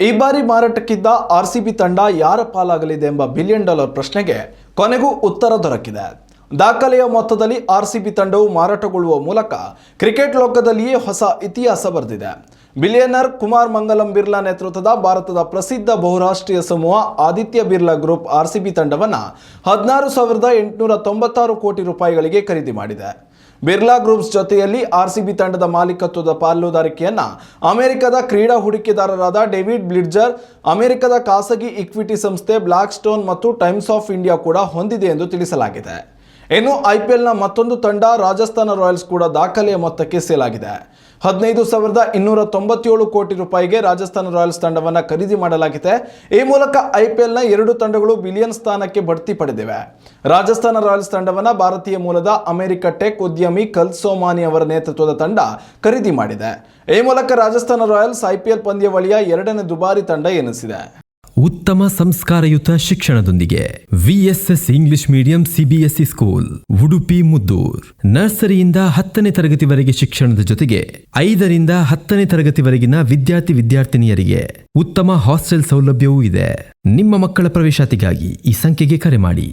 ಈ ಬಾರಿ ಮಾರಾಟಕ್ಕಿದ್ದ ಆರ್ಸಿಬಿ ತಂಡ ಯಾರ ಪಾಲಾಗಲಿದೆ ಎಂಬ $1 ಬಿಲಿಯನ್ ಪ್ರಶ್ನೆಗೆ ಕೊನೆಗೂ ಉತ್ತರ ದೊರಕಿದೆ. ದಾಖಲೆಯ ಮೊತ್ತದಲ್ಲಿ ಆರ್ಸಿಬಿ ತಂಡವು ಮಾರಾಟಗೊಳ್ಳುವ ಮೂಲಕ ಕ್ರಿಕೆಟ್ ಲೋಕದಲ್ಲಿಯೇ ಹೊಸ ಇತಿಹಾಸ ಬರೆದಿದೆ. ಬಿಲಿಯನರ್ ಕುಮಾರ್ ಮಂಗಲಂ ಬಿರ್ಲಾ ನೇತೃತ್ವದ ಭಾರತದ ಪ್ರಸಿದ್ಧ ಬಹುರಾಷ್ಟ್ರೀಯ ಸಮೂಹ ಆದಿತ್ಯ ಬಿರ್ಲಾ ಗ್ರೂಪ್ ಆರ್ಸಿಬಿ ತಂಡವನ್ನು 16,896 ಕೋಟಿ ರೂಪಾಯಿಗಳಿಗೆ ಖರೀದಿ ಮಾಡಿದೆ. ಬಿರ್ಲಾ ಗ್ರೂಪ್ಸ್ ಜೊತೆಯಲ್ಲಿ ಆರ್ಸಿಬಿ ತಂಡದ ಮಾಲೀಕತ್ವದ ಪಾಲುದಾರಿಕೆಯನ್ನು ಅಮೆರಿಕದ ಕ್ರೀಡಾ ಹೂಡಿಕೆದಾರರಾದ ಡೇವಿಡ್ ಬ್ಲಿಡ್ಜರ್, ಅಮೆರಿಕದ ಖಾಸಗಿ ಇಕ್ವಿಟಿ ಸಂಸ್ಥೆ ಬ್ಲಾಕ್ ಸ್ಟೋನ್ ಮತ್ತು ಟೈಮ್ಸ್ ಆಫ್ ಇಂಡಿಯಾ ಕೂಡ ಹೊಂದಿದೆ ಎಂದು ತಿಳಿಸಲಾಗಿದೆ. ಇನ್ನು ಐಪಿಎಲ್ನ ಮತ್ತೊಂದು ತಂಡ ರಾಜಸ್ಥಾನ ರಾಯಲ್ಸ್ ಕೂಡ ದಾಖಲೆಯ ಮೊತ್ತಕ್ಕೆ ಸೇಲ್ ಆಗಿದೆ. 15,297 ಕೋಟಿ ರೂಪಾಯಿಗೆ ರಾಜಸ್ಥಾನ ರಾಯಲ್ಸ್ ತಂಡವನ್ನು ಖರೀದಿ ಮಾಡಲಾಗಿದೆ. ಈ ಮೂಲಕ ಐಪಿಎಲ್ನ 2 ತಂಡಗಳು ಬಿಲಿಯನ್ ಸ್ಥಾನಕ್ಕೆ ಬಡ್ತಿ ಪಡೆದಿವೆ. ರಾಜಸ್ಥಾನ ರಾಯಲ್ಸ್ ತಂಡವನ್ನು ಭಾರತೀಯ ಮೂಲದ ಅಮೆರಿಕ ಟೆಕ್ ಉದ್ಯಮಿ ಕಲ್ ಸೋಮಾನಿ ಅವರ ನೇತೃತ್ವದ ತಂಡ ಖರೀದಿ ಮಾಡಿದೆ. ಈ ಮೂಲಕ ರಾಜಸ್ಥಾನ ರಾಯಲ್ಸ್ ಐಪಿಎಲ್ ಪಂದ್ಯಾವಳಿಯ 2ನೇ ದುಬಾರಿ ತಂಡ ಎನಿಸಿದೆ. ಉತ್ತಮ ಸಂಸ್ಕಾರಯುತ ಶಿಕ್ಷಣದೊಂದಿಗೆ VSS English medium CBSE school Udupi Muddur. ನರ್ಸರಿಯಿಂದ 10ನೇ ತರಗತಿವರೆಗೆ ಶಿಕ್ಷಣದ ಜೊತೆಗೆ 5ರಿಂದ 10ನೇ ತರಗತಿವರೆಗಿನ ವಿದ್ಯಾರ್ಥಿನಿಯರಿಗೆ ಉತ್ತಮ ಹಾಸ್ಟೆಲ್ ಸೌಲಭ್ಯವೂ ಇದೆ. ನಿಮ್ಮ ಮಕ್ಕಳ ಪ್ರವೇಶಾತಿಗಾಗಿ ಈ ಸಂಖ್ಯೆಗೆ ಕರೆ ಮಾಡಿ.